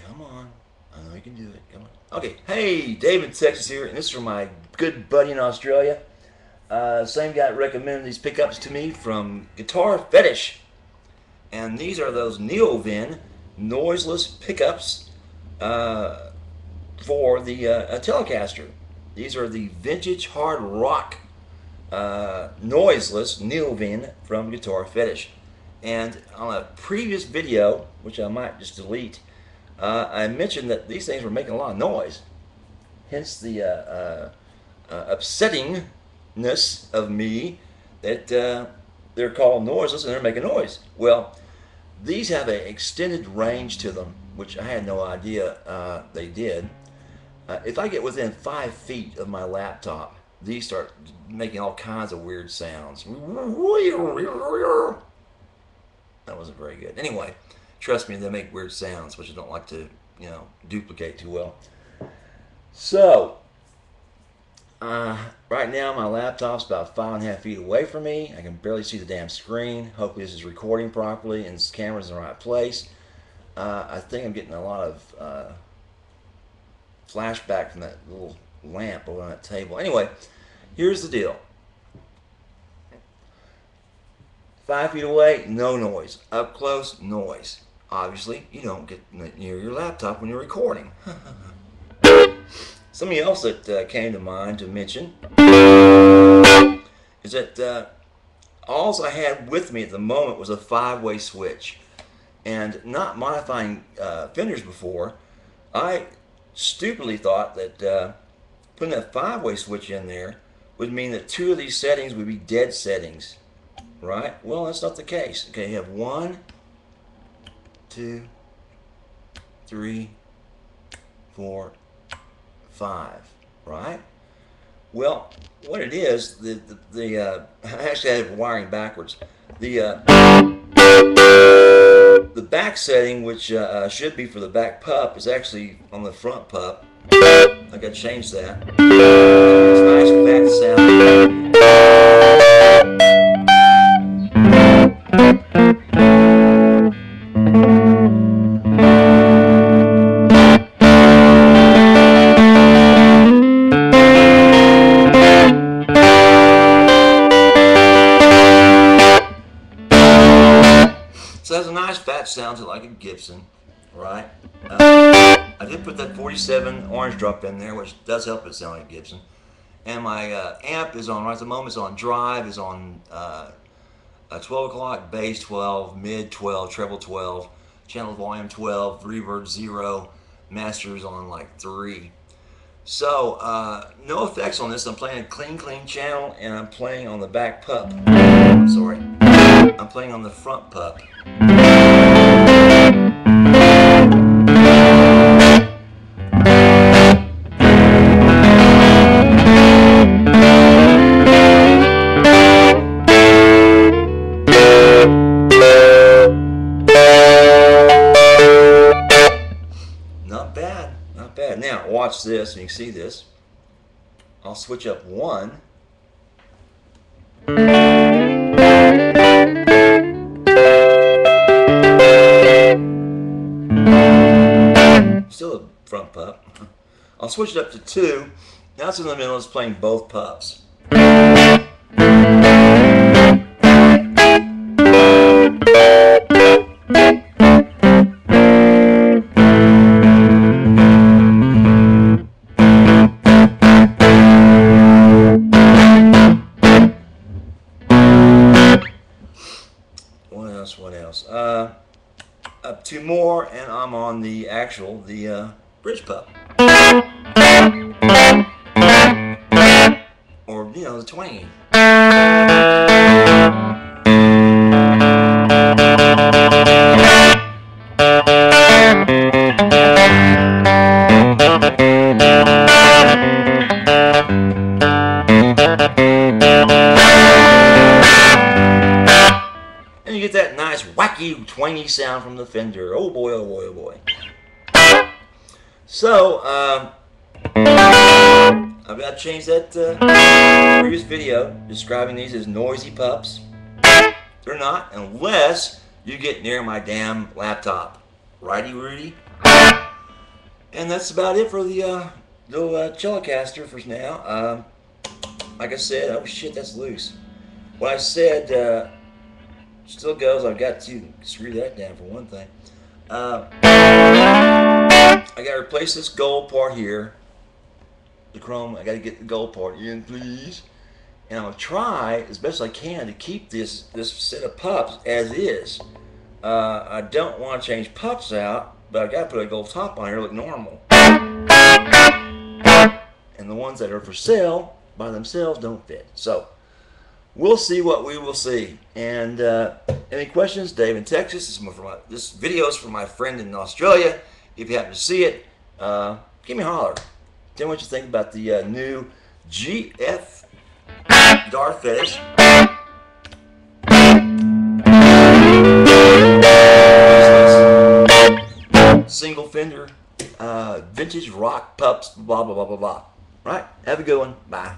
Come on. I know you can do it. Come on. Okay. Hey, David, Texas here, and this is from my good buddy in Australia. Same guy recommended these pickups to me from Guitar Fetish. And these are those Neovin noiseless pickups for the Telecaster. These are the vintage hard rock noiseless Neovin from Guitar Fetish. And on a previous video, which I might just delete, I mentioned that these things were making a lot of noise. Hence the upsettingness of me that they're called noiseless and they're making noise. Well, these have an extended range to them, which I had no idea they did. If I get within 5 feet of my laptop, these start making all kinds of weird sounds. That wasn't very good. Anyway, trust me, they make weird sounds, which I don't like to, duplicate too well. So, right now my laptop's about 5.5 feet away from me. I can barely see the damn screen. Hopefully this is recording properly and this camera's in the right place. I think I'm getting a lot of flashback from that little lamp over on that table. Anyway, here's the deal. 5 feet away, no noise. Up close, noise. Obviously, you don't get near your laptop when you're recording. Something else that came to mind to mention is that all I had with me at the moment was a 5-way switch. And not modifying Fenders before, I stupidly thought that putting that 5-way switch in there would mean that 2 of these settings would be dead settings. Right? Well, that's not the case. Okay, you have 1, 2, 3, 4, 5. Right? Well, what it is, I actually had it wiring backwards. The back setting, which should be for the back pup, is actually on the front pup. I gotta change that. It's nice fat sound. So it has a nice fat sound, like a Gibson, right? I did put that 47 orange drop in there, which does help it sound like a Gibson. And my amp is on, right at the moment, is on drive, is on 12 o'clock, bass 12, mid 12, treble 12, channel volume 12, reverb 0, masters on like 3. So, no effects on this. I'm playing a clean channel, and I'm playing on the back pup. Sorry. I'm playing on the front pup. Not bad, not bad. Now, watch this, and you can see this. I'll switch up 1. Still a front pup. I'll switch it up to 2. Now it's in the middle, it's playing both pups. What else? Up 2 more, and I'm on the bridge pup. Or, the twangy. And you get that nice wacky twangy sound from the Fender. Oh boy, oh boy, oh boy. So, I've got to change that previous video describing these as noisy pups. They're not, unless you get near my damn laptop. Righty, Rudy? And that's about it for the little CHELE-CASTER for now. Like I said, oh shit, that's loose. What I said still goes. I've got to screw that down for one thing. I got to replace this gold part here. The chrome, I got to get the gold part in, please. And I'm going to try as best I can to keep this set of pups as is. I don't want to change pups out, but I've got to put a gold top on here to look normal. And the ones that are for sale by themselves don't fit. So we'll see what we will see. And any questions? Dave in Texas. This video is for my friend in Australia. If you happen to see it, give me a holler. Tell me what you think about the new GF Dark Fetish. Single Fender vintage rock pups, blah blah blah blah blah. Right? Have a good one. Bye.